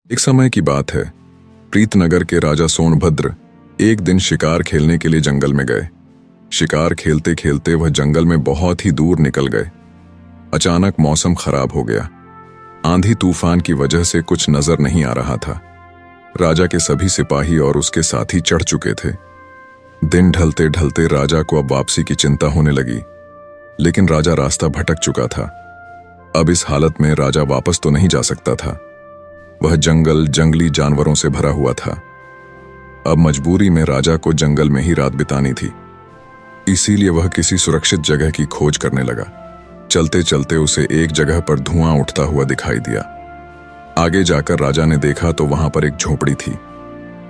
एक समय की बात है। प्रीतनगर के राजा सोनभद्र एक दिन शिकार खेलने के लिए जंगल में गए। शिकार खेलते खेलते वह जंगल में बहुत ही दूर निकल गए। अचानक मौसम खराब हो गया। आंधी तूफान की वजह से कुछ नजर नहीं आ रहा था। राजा के सभी सिपाही और उसके साथी चढ़ चुके थे। दिन ढलते ढलते राजा को अब वापसी की चिंता होने लगी, लेकिन राजा रास्ता भटक चुका था। अब इस हालत में राजा वापस तो नहीं जा सकता था। वह जंगल जंगली जानवरों से भरा हुआ था। अब मजबूरी में राजा को जंगल में ही रात बितानी थी। इसीलिए वह किसी सुरक्षित जगह की खोज करने लगा। चलते चलते उसे एक जगह पर धुआं उठता हुआ दिखाई दिया। आगे जाकर राजा ने देखा तो वहां पर एक झोपड़ी थी।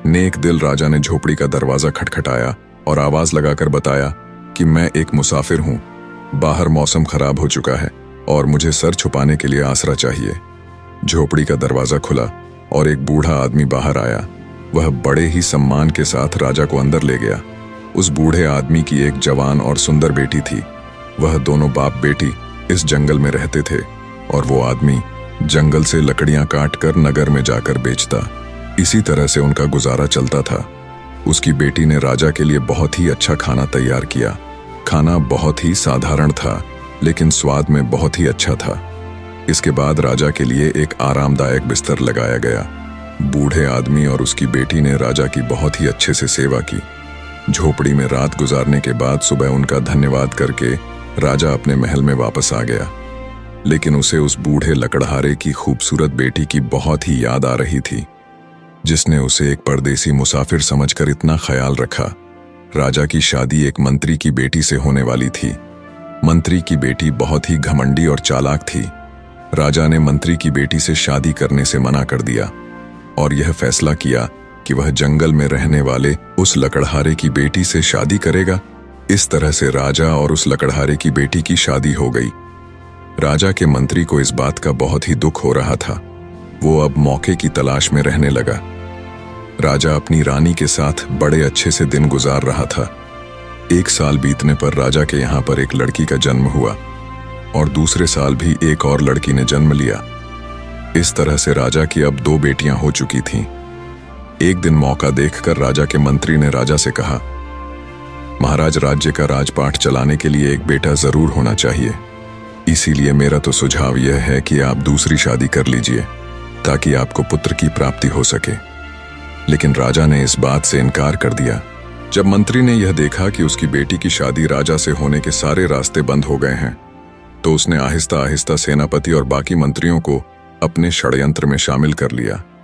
नेक दिल राजा ने झोपड़ी का दरवाजा खटखटाया और आवाज लगाकर बताया कि मैं एक मुसाफिर हूं। बाहर मौसम खराब हो चुका है और मुझे सर छुपाने के लिए आसरा चाहिए। झोपड़ी का दरवाजा खुला और एक बूढ़ा आदमी बाहर आया। वह बड़े ही सम्मान के साथ राजा को अंदर ले गया। उस बूढ़े आदमी की एक जवान और सुंदर बेटी थी। वह दोनों बाप बेटी इस जंगल में रहते थे और वो आदमी जंगल से लकड़ियां काटकर नगर में जाकर बेचता। इसी तरह से उनका गुजारा चलता था। उसकी बेटी ने राजा के लिए बहुत ही अच्छा खाना तैयार किया। खाना बहुत ही साधारण था, लेकिन स्वाद में बहुत ही अच्छा था। इसके बाद राजा के लिए एक आरामदायक बिस्तर लगाया गया। बूढ़े आदमी और उसकी बेटी ने राजा की बहुत ही अच्छे से सेवा की। झोपड़ी में रात गुजारने के बाद सुबह उनका धन्यवाद करके राजा अपने महल में वापस आ गया। लेकिन उसे उस बूढ़े लकड़हारे की खूबसूरत बेटी की बहुत ही याद आ रही थी, जिसने उसे एक परदेसी मुसाफिर समझकर इतना ख्याल रखा। राजा की शादी एक मंत्री की बेटी से होने वाली थी। मंत्री की बेटी बहुत ही घमंडी और चालाक थी। राजा ने मंत्री की बेटी से शादी करने से मना कर दिया और यह फैसला किया कि वह जंगल में रहने वाले उस लकड़हारे की बेटी से शादी करेगा। इस तरह से राजा और उस लकड़हारे की बेटी की शादी हो गई। राजा के मंत्री को इस बात का बहुत ही दुख हो रहा था। वो अब मौके की तलाश में रहने लगा। राजा अपनी रानी के साथ बड़े अच्छे से दिन गुजार रहा था। एक साल बीतने पर राजा के यहाँ पर एक लड़की का जन्म हुआ और दूसरे साल भी एक और लड़की ने जन्म लिया। इस तरह से राजा की अब 2 बेटियां हो चुकी थीं। एक दिन मौका देखकर राजा के मंत्री ने राजा से कहा, महाराज, राज्य का राजपाट चलाने के लिए एक बेटा जरूर होना चाहिए। इसीलिए मेरा तो सुझाव यह है कि आप दूसरी शादी कर लीजिए ताकि आपको पुत्र की प्राप्ति हो सके। लेकिन राजा ने इस बात से इनकार कर दिया। जब मंत्री ने यह देखा कि उसकी बेटी की शादी राजा से होने के सारे रास्ते बंद हो गए हैं, तो उसने आहिस्ता आहिस्ता सेनापति और बाकी मंत्रियों को अपने षड्यंत्र में शामिल कर लिया।